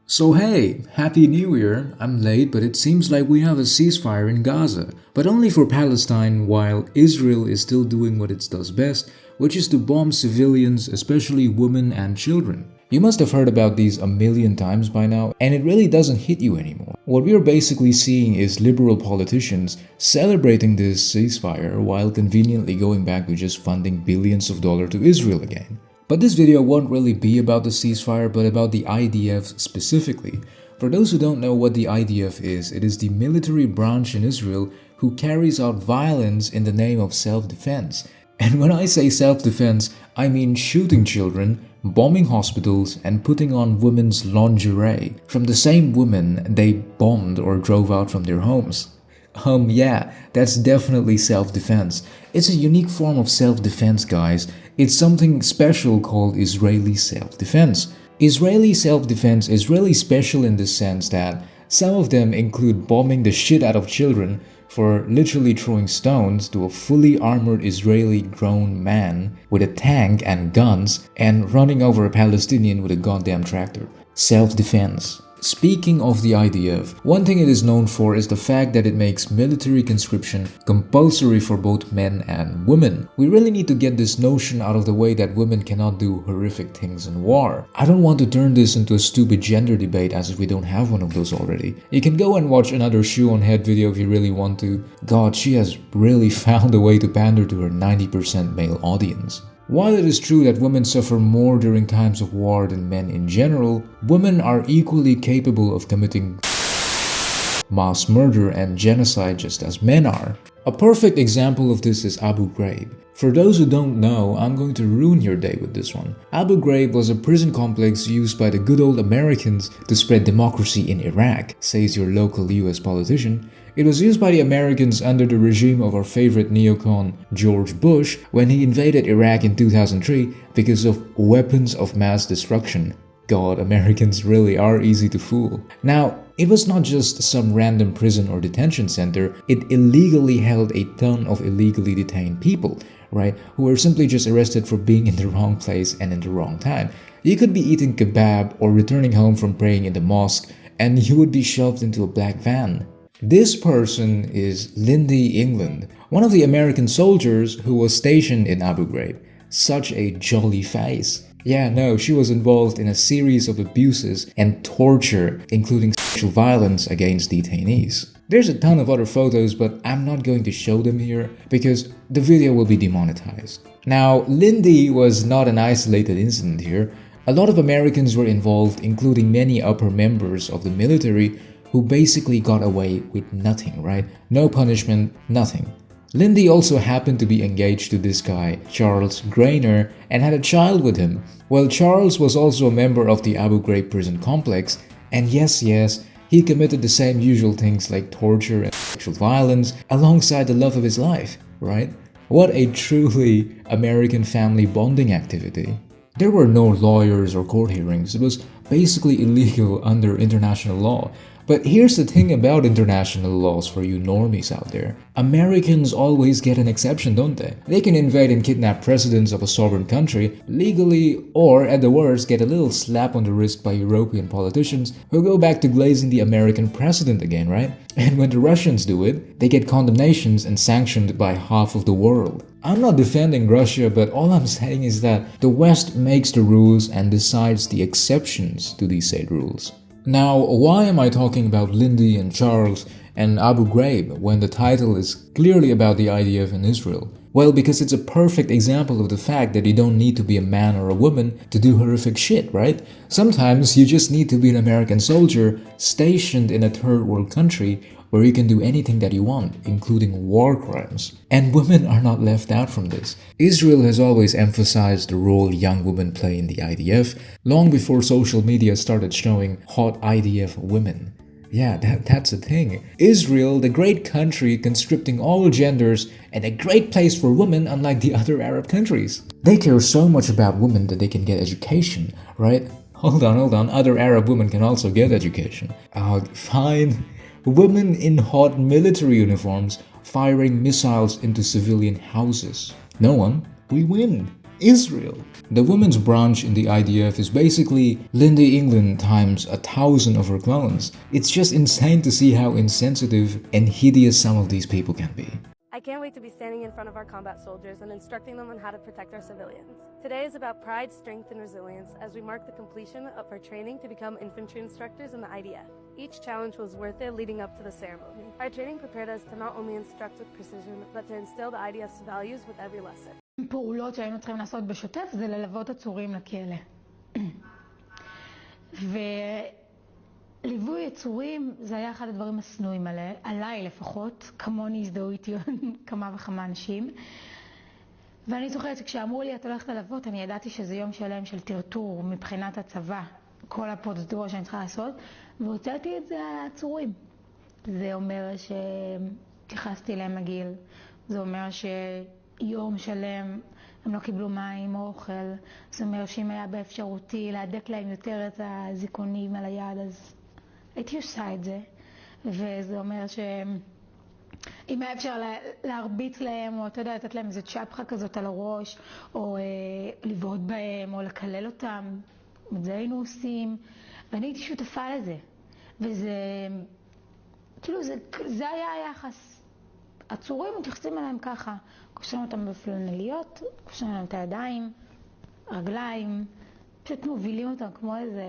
So hey, Happy New Year! I'm late, but it seems like we have a ceasefire in Gaza, but only for Palestine while Israel is still doing what it does best, which is to bomb civilians, especially women and children. You must have heard about these a million times by now, and it really doesn't hit you anymore. What we are basically seeing is liberal politicians celebrating this ceasefire while conveniently going back to just funding billions of dollars to Israel again. But this video won't really be about the ceasefire, but about the IDF specifically. For those who don't know what the IDF is, it is the military branch in Israel who carries out violence in the name of self-defense. And when I say self-defense, I mean shooting children, bombing hospitals, and putting on women's lingerie from the same women they bombed or drove out from their homes. Yeah, that's definitely self-defense. It's a unique form of self-defense, guys. It's something special called Israeli self-defense. Israeli self-defense is really special in the sense that some of them include bombing the shit out of children for literally throwing stones to a fully armored Israeli grown man with a tank and guns and running over a Palestinian with a goddamn tractor. Self-defense. Speaking of the IDF, one thing it is known for is the fact that it makes military conscription compulsory for both men and women. We really need to get this notion out of the way that women cannot do horrific things in war. I don't want to turn this into a stupid gender debate as if we don't have one of those already. You can go and watch another Shoe on Head video if you really want to. God, she has really found a way to pander to her 90% male audience. While it is true that women suffer more during times of war than men in general, women are equally capable of committing mass murder and genocide just as men are. A perfect example of this is Abu Ghraib. For those who don't know, I'm going to ruin your day with this one. Abu Ghraib was a prison complex used by the good old Americans to spread democracy in Iraq, says your local US politician. It was used by the Americans under the regime of our favorite neocon George Bush when he invaded Iraq in 2003 because of weapons of mass destruction. God, Americans really are easy to fool. Now, it was not just some random prison or detention center, it illegally held a ton of illegally detained people, right, who were simply just arrested for being in the wrong place and in the wrong time. You could be eating kebab or returning home from praying in the mosque and you would be shoved into a black van. This person is Lindy England, one of the American soldiers who was stationed in Abu Ghraib. Such a jolly face. Yeah, no, she was involved in a series of abuses and torture, including sexual violence against detainees. There's a ton of other photos, but I'm not going to show them here because the video will be demonetized. Now, Lindy was not an isolated incident here. A lot of Americans were involved, including many upper members of the military who basically got away with nothing, right? No punishment, nothing. Lindy also happened to be engaged to this guy, Charles Grainer, and had a child with him. Well, Charles was also a member of the Abu Ghraib prison complex, and yes, he committed the same usual things like torture and sexual violence alongside the love of his life, right? What a truly American family bonding activity. There were no lawyers or court hearings. It was basically illegal under international law. But here's the thing about international laws for you normies out there. Americans always get an exception, don't they? They can invade and kidnap presidents of a sovereign country legally, or at the worst get a little slap on the wrist by European politicians who go back to glazing the American president again, right? And when the Russians do it, they get condemnations and sanctioned by half of the world. I'm not defending Russia, but all I'm saying is that the West makes the rules and decides the exceptions to these said rules. Now, why am I talking about Lindy and Charles and Abu Ghraib when the title is clearly about the IDF in Israel? Well, because it's a perfect example of the fact that you don't need to be a man or a woman to do horrific shit, right? Sometimes you just need to be an American soldier stationed in a third world country where you can do anything that you want, including war crimes. And women are not left out from this. Israel has always emphasized the role young women play in the IDF, long before social media started showing hot IDF women. Yeah, that's a thing. Israel, the great country conscripting all genders and a great place for women unlike the other Arab countries. They care so much about women that they can get education, right? Hold on, other Arab women can also get education. Fine. Women in hot military uniforms firing missiles into civilian houses. No one. We win. Israel. The women's branch in the IDF is basically Lynndie England times 1,000 of her clones. It's just insane to see how insensitive and hideous some of these people can be. I can't wait to be standing in front of our combat soldiers and instructing them on how to protect our civilians. Today is about pride, strength, and resilience as we mark the completion of our training to become infantry instructors in the IDF. Each challenge was worth it leading up to the ceremony. Our training prepared us to not only instruct with precision, but to instill the IDF's values with every lesson. פעולות שהיינו צריכים לעשות בשוטף זה ללוות עצורים לכלא. ליווי עצורים זה היה אחד הדברים הסנויים עליי לפחות, כמוני הזדהו איתי כמה וכמה אנשים. ואני זוכרת שכשאמרו לי את הולכת ללוות, אני ידעתי שזה יום שלם של טרטור מבחינת הצבא, כל הפרוצדורה שאני צריכה לעשות, והוצאתי את זה על העצורים. זה אומר שתייחסתי להם מגיל, זה אומר שיום שלם הם לא קיבלו מים או אוכל, זה אומר שאם היה באפשרותי להדק להם יותר את הזיכונים על היד, אז הייתי עושה את זה, וזה אומר שאם היה אפשר להרביץ להם, או אתה יודע, לתת להם איזו צ'פחה כזאת על הראש, או לבעוט בהם, או לקלל אותם, את זה היינו עושים, ואני הייתי שותפה לזה, וזה, כאילו, זה היה היחס. עצורים מתייחסים אליהם ככה, קושרים אותם בפלנליות, קושרים להם את הידיים, רגליים, פשוט מובילים אותם כמו איזה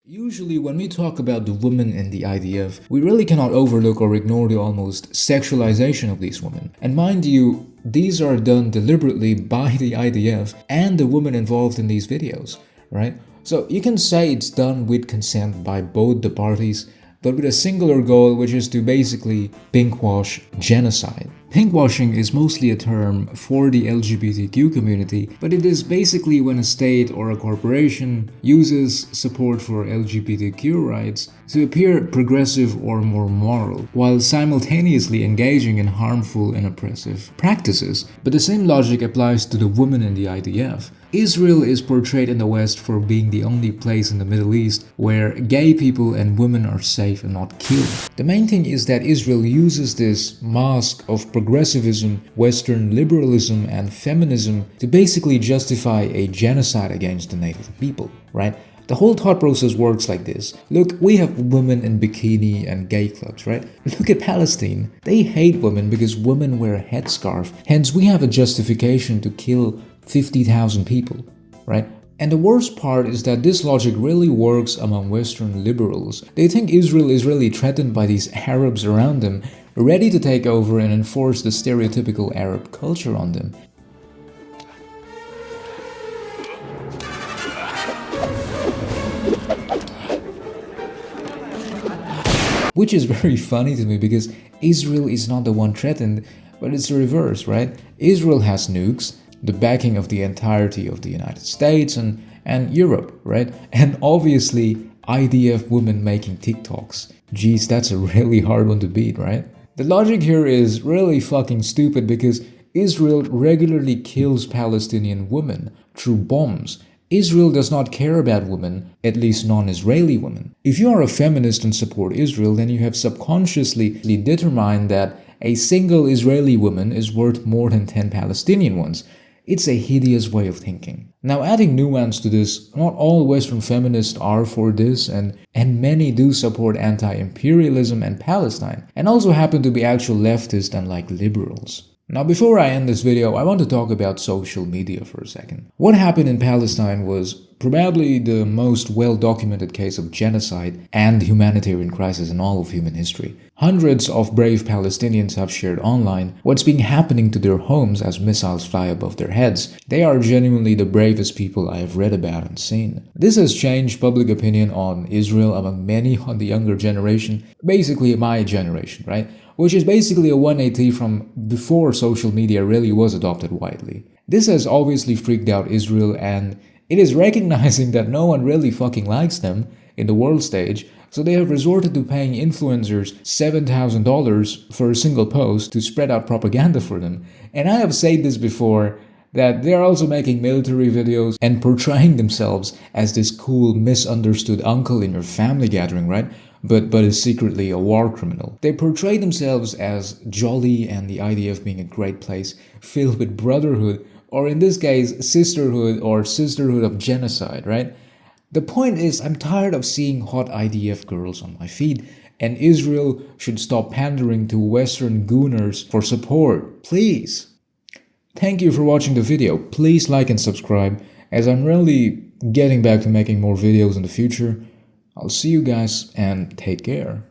Usually when we talk about the women in the IDF, we really cannot overlook or ignore the almost sexualization of these women. And mind you, these are done deliberately by the IDF and the women involved in these videos, right? So you can say it's done with consent by both the parties, but with a singular goal, which is to basically pinkwash genocide. Pinkwashing is mostly a term for the LGBTQ community, but it is basically when a state or a corporation uses support for LGBTQ rights to appear progressive or more moral, while simultaneously engaging in harmful and oppressive practices. But the same logic applies to the women in the IDF. Israel is portrayed in the West for being the only place in the Middle East where gay people and women are safe and not killed. The main thing is that Israel uses this mask of progressivism, Western liberalism, and feminism to basically justify a genocide against the native people, right? The whole thought process works like this. Look, we have women in bikini and gay clubs, right? Look at Palestine. They hate women because women wear a headscarf. Hence, we have a justification to kill 50,000 people, right? And the worst part is that this logic really works among Western liberals. They think Israel is really threatened by these Arabs around them, ready to take over and enforce the stereotypical Arab culture on them. Which is very funny to me because Israel is not the one threatened, but it's the reverse, right? Israel has nukes, the backing of the entirety of the United States and Europe, right? And obviously IDF women making TikToks. Geez, that's a really hard one to beat, right? The logic here is really fucking stupid because Israel regularly kills Palestinian women through bombs. Israel does not care about women, at least non-Israeli women. If you are a feminist and support Israel, then you have subconsciously determined that a single Israeli woman is worth more than 10 Palestinian ones. It's a hideous way of thinking. Now, adding nuance to this, not all Western feminists are for this, and many do support anti-imperialism and Palestine, and also happen to be actual leftists and like liberals. Now, before I end this video, I want to talk about social media for a second. What happened in Palestine was probably the most well-documented case of genocide and humanitarian crisis in all of human history. Hundreds of brave Palestinians have shared online what's been happening to their homes as missiles fly above their heads. They are genuinely the bravest people I have read about and seen. This has changed public opinion on Israel among many on the younger generation, basically my generation, right? Which is basically a 180 from before social media really was adopted widely. This has obviously freaked out Israel, and it is recognizing that no one really fucking likes them in the world stage, so they have resorted to paying influencers $7,000 for a single post to spread out propaganda for them. And I have said this before, that they are also making military videos and portraying themselves as this cool, misunderstood uncle in your family gathering, right? but is secretly a war criminal. They portray themselves as jolly and the IDF being a great place filled with brotherhood, or in this case, sisterhood or sisterhood of genocide, right? The point is, I'm tired of seeing hot IDF girls on my feed, and Israel should stop pandering to Western gooners for support, please. Thank you for watching the video. Please like and subscribe, as I'm really getting back to making more videos in the future. I'll see you guys and take care.